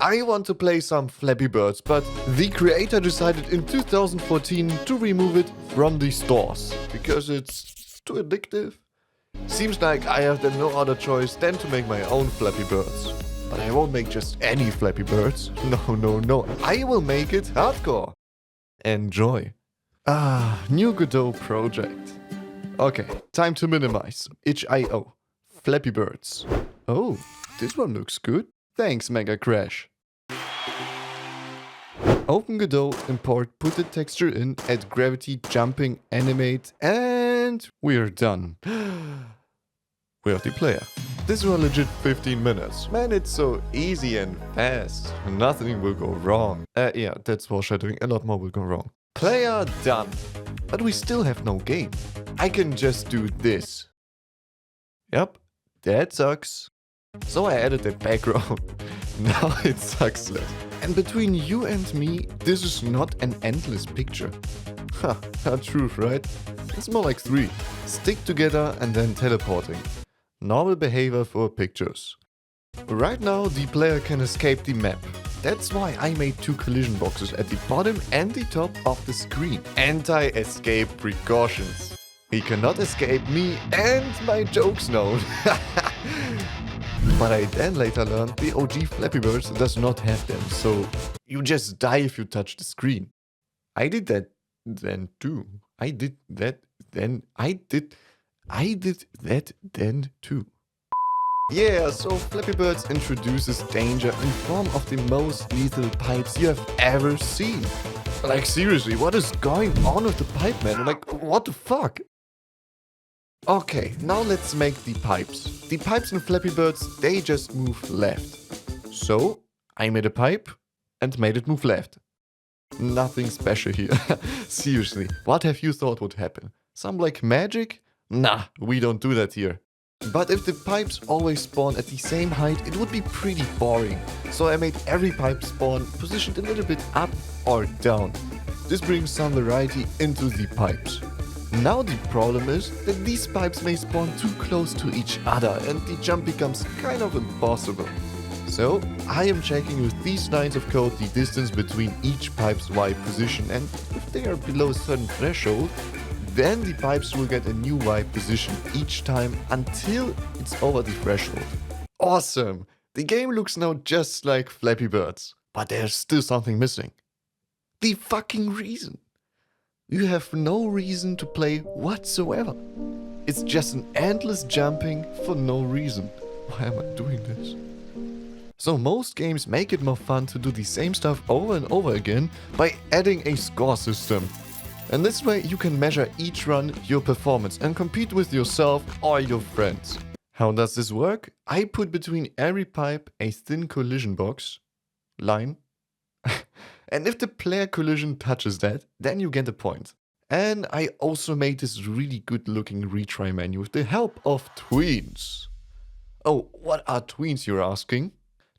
I want to play some Flappy Birds, but the creator decided in 2014 to remove it from the stores because it's too addictive. Seems like I have then no other choice than to make my own Flappy Birds. But I won't make just any Flappy Birds. No. I will make it hardcore. Enjoy. New Godot project. Okay, time to minimize. itch.io. Flappy Birds. Oh, this one looks good. Thanks, Mega Crash. Open Godot, import, put the texture in, add gravity, jumping, animate, and we're done. We have the player. This was legit 15 minutes. Man, it's so easy and fast. Nothing will go wrong. Yeah, that's foreshadowing. A lot more will go wrong. Player done. But we still have no game. I can just do this. Yep, that sucks. So I added a background. Now it sucks less. And between you and me, this is not an endless picture. Ha, not truth, right? It's more like 3. Stick together and then teleporting. Normal behavior for pictures. Right now the player can escape the map. That's why I made 2 collision boxes at the bottom and the top of the screen. Anti-escape precautions. He cannot escape me and my jokes known. But I then later learned the OG Flappy Birds does not have them, so you just die if you touch the screen. I did that then too. I did that then too. Yeah, so Flappy Birds introduces danger in form of the most lethal pipes you have ever seen. Like seriously, what is going on with the pipe, man? Like, what the fuck? Okay, now let's make the pipes. The pipes in Flappy Birds, they just move left. So, I made a pipe and made it move left. Nothing special here. Seriously, what have you thought would happen? Some like magic? Nah, we don't do that here. But if the pipes always spawn at the same height, it would be pretty boring. So I made every pipe spawn positioned a little bit up or down. This brings some variety into the pipes. Now the problem is that these pipes may spawn too close to each other and the jump becomes kind of impossible. So I am checking with these lines of code the distance between each pipe's Y position, and if they are below a certain threshold, then the pipes will get a new Y position each time until it's over the threshold. Awesome! The game looks now just like Flappy Birds, but there's still something missing. The fucking reason. You have no reason to play whatsoever. It's just an endless jumping for no reason. Why am I doing this? So most games make it more fun to do the same stuff over and over again by adding a score system. And this way you can measure each run your performance and compete with yourself or your friends. How does this work? I put between every pipe a thin collision box line. And if the player collision touches that, then you get a point. And I also made this really good looking retry menu with the help of tweens. Oh, what are tweens, you're asking?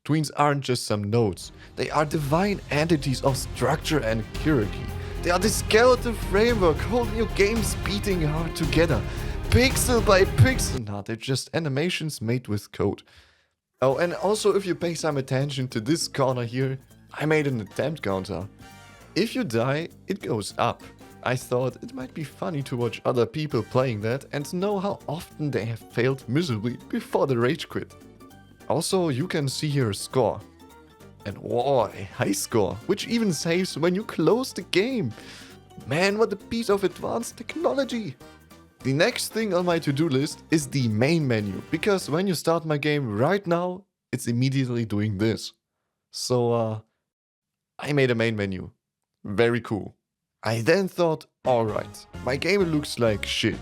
Tweens aren't just some nodes. They are divine entities of structure and hierarchy. They are the skeletal framework holding your game's beating heart together. Pixel by pixel. Nah, they're just animations made with code. Oh, and also if you pay some attention to this corner here, I made an attempt counter. If you die, it goes up. I thought it might be funny to watch other people playing that and know how often they have failed miserably before they rage quit. Also, you can see here a score. And whoa, a high score, which even saves when you close the game. Man, what a piece of advanced technology. The next thing on my to-do list is the main menu, because when you start my game right now, it's immediately doing this. So, I made a main menu. Very cool. I then thought, alright, my game looks like shit,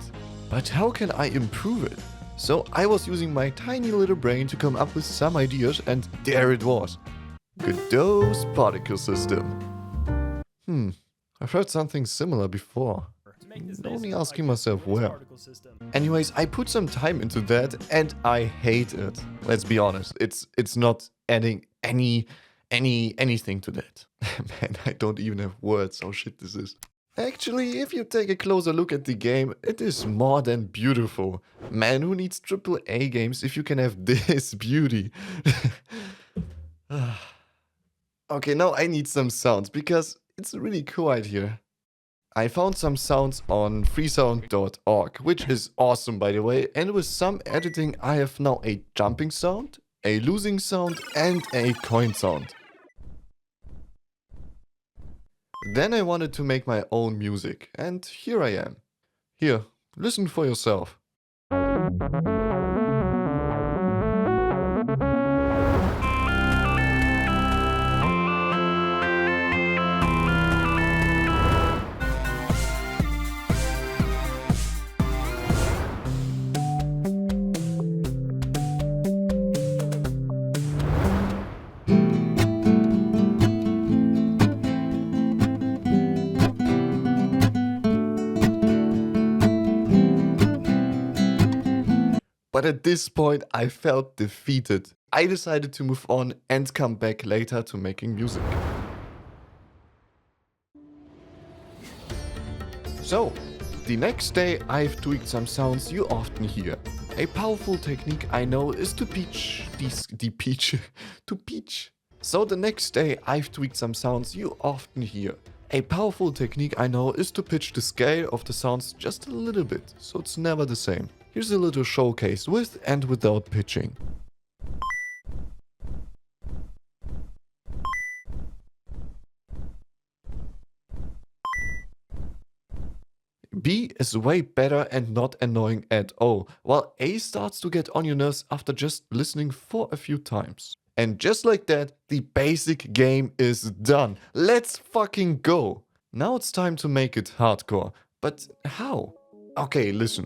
but how can I improve it? So I was using my tiny little brain to come up with some ideas, and there it was. Godot's particle system. I've heard something similar before. Only asking myself where. Anyways, I put some time into that and I hate it. Let's be honest, it's not adding anything to that. Man, I don't even have words how shit this is. Actually, if you take a closer look at the game, it is more than beautiful. Man, who needs AAA games if you can have this beauty? Okay, now I need some sounds because it's really quiet here. I found some sounds on freesound.org, which is awesome by the way, and with some editing I have now a jumping sound, a losing sound and a coin sound. Then I wanted to make my own music, and here I am. Here, listen for yourself. But at this point I felt defeated. I decided to move on and come back later to making music. So, the next day I've tweaked some sounds you often hear. A powerful technique I know is to pitch. So the next day I've tweaked some sounds you often hear. A powerful technique I know is to pitch the scale of the sounds just a little bit, so it's never the same. Here's a little showcase with and without pitching. B is way better and not annoying at all, while A starts to get on your nerves after just listening for a few times. And just like that, the basic game is done. Let's fucking go! Now it's time to make it hardcore. But how? Okay, listen.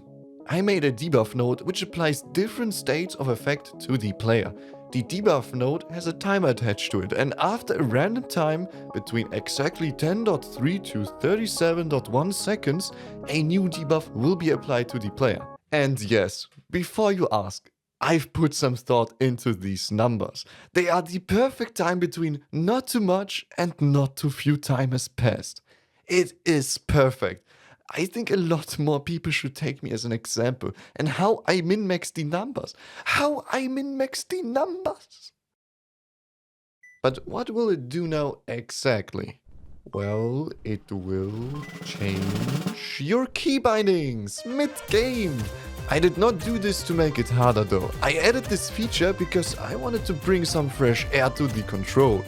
I made a debuff node which applies different states of effect to the player. The debuff node has a timer attached to it, and after a random time between exactly 10.3 to 37.1 seconds, a new debuff will be applied to the player. And yes, before you ask, I've put some thought into these numbers. They are the perfect time between not too much and not too few time has passed. It is perfect. I think a lot more people should take me as an example and how I min-max the numbers. But what will it do now exactly? Well, it will change your key bindings mid-game. I did not do this to make it harder though. I added this feature because I wanted to bring some fresh air to the controls.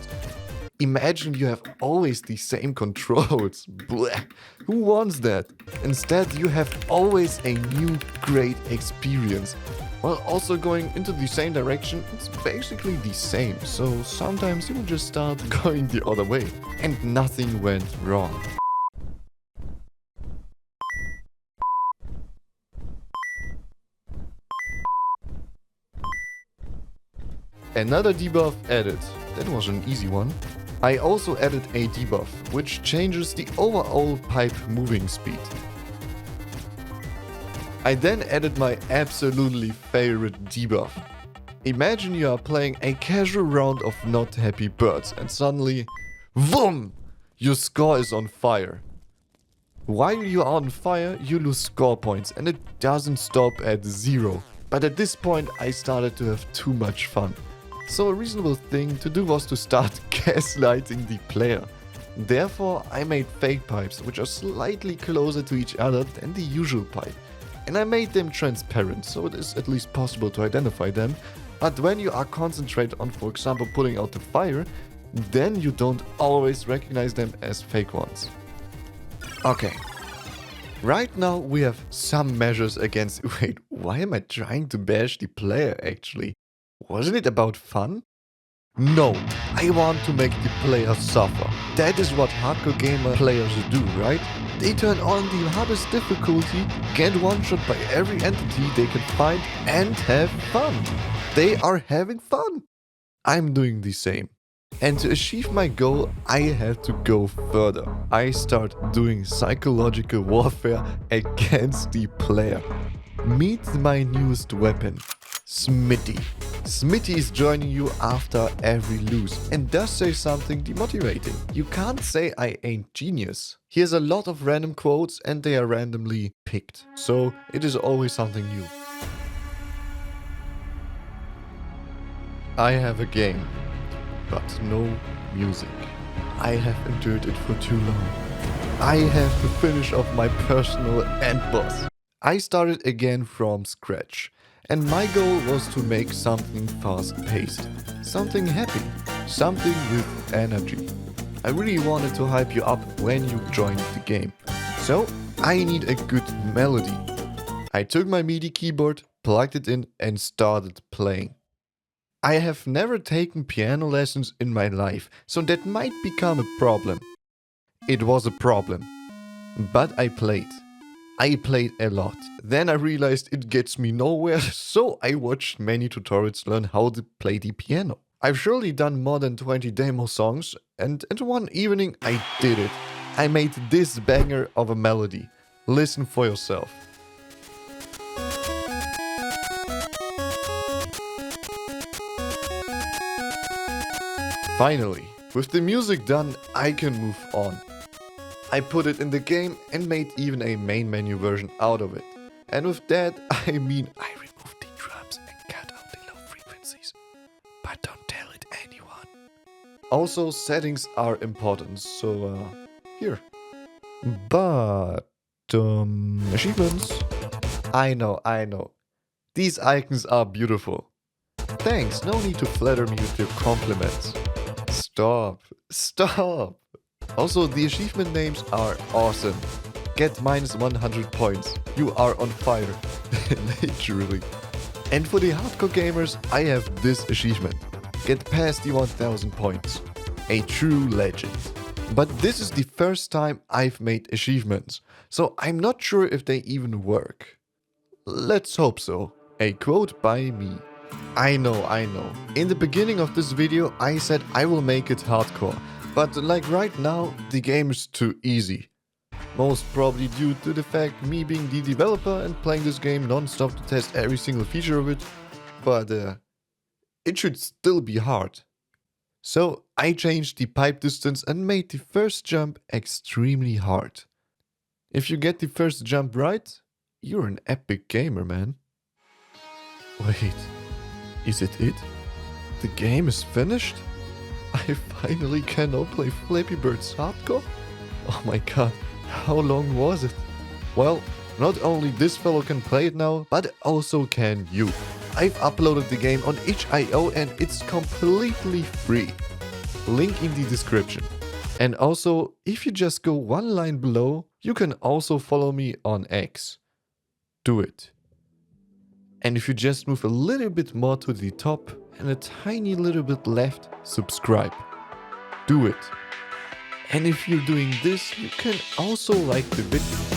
Imagine you have always the same controls. Blech. Who wants that? Instead, you have always a new great experience. While also going into the same direction, it's basically the same. So sometimes you will just start going the other way. And nothing went wrong. Another debuff added. That was an easy one. I also added a debuff, which changes the overall pipe moving speed. I then added my absolutely favorite debuff. Imagine you are playing a casual round of not happy birds and suddenly, VOOM! Your score is on fire. While you are on fire, you lose score points and it doesn't stop at 0. But at this point I started to have too much fun. So a reasonable thing to do was to start gaslighting the player. Therefore, I made fake pipes which are slightly closer to each other than the usual pipe. And I made them transparent, so it is at least possible to identify them. But when you are concentrated on, for example, putting out the fire, then you don't always recognize them as fake ones. Okay. Right now we have some measures against... Wait, why am I trying to bash the player actually? Wasn't it about fun? No, I want to make the player suffer. That is what hardcore gamer players do, right? They turn on the hardest difficulty, get one shot by every entity they can find and have fun. They are having fun. I'm doing the same. And to achieve my goal, I have to go further. I start doing psychological warfare against the player. Meet my newest weapon, Smitty. Smitty is joining you after every lose and does say something demotivating. You can't say I ain't genius. He has a lot of random quotes and they are randomly picked, so it is always something new. I have a game, but no music. I have endured it for too long. I have to finish off my personal end boss. I started again from scratch, and my goal was to make something fast-paced, something happy, something with energy. I really wanted to hype you up when you joined the game, so I need a good melody. I took my MIDI keyboard, plugged it in and started playing. I have never taken piano lessons in my life, so that might become a problem. It was a problem. But I played. I played a lot. Then I realized it gets me nowhere, so I watched many tutorials to learn how to play the piano. I've surely done more than 20 demo songs, and one evening I did it. I made this banger of a melody. Listen for yourself. Finally, with the music done, I can move on. I put it in the game and made even a main menu version out of it. And with that, I mean I removed the drums and cut out the low frequencies. But don't tell it anyone. Also, settings are important, so here. But, achievements. I know. These icons are beautiful. Thanks, no need to flatter me with your compliments. Stop. Also, the achievement names are awesome. Get -100 points. You are on fire. Literally. And for the hardcore gamers, I have this achievement. Get past the 1000 points. A true legend. But this is the first time I've made achievements, so I'm not sure if they even work. Let's hope so. A quote by me. I know. In the beginning of this video, I said I will make it hardcore. But like right now, the game is too easy. Most probably due to the fact me being the developer and playing this game non-stop to test every single feature of it. But it should still be hard. So I changed the pipe distance and made the first jump extremely hard. If you get the first jump right, you're an epic gamer, man. Wait, is it? The game is finished? I finally can now play Flappy Birds hardcore? Oh my god, how long was it? Well, not only this fellow can play it now, but also can you. I've uploaded the game on itch.io and it's completely free. Link in the description. And also, if you just go one line below, you can also follow me on X. Do it. And if you just move a little bit more to the top and a tiny little bit left, subscribe. Do it. And if you're doing this, you can also like the video.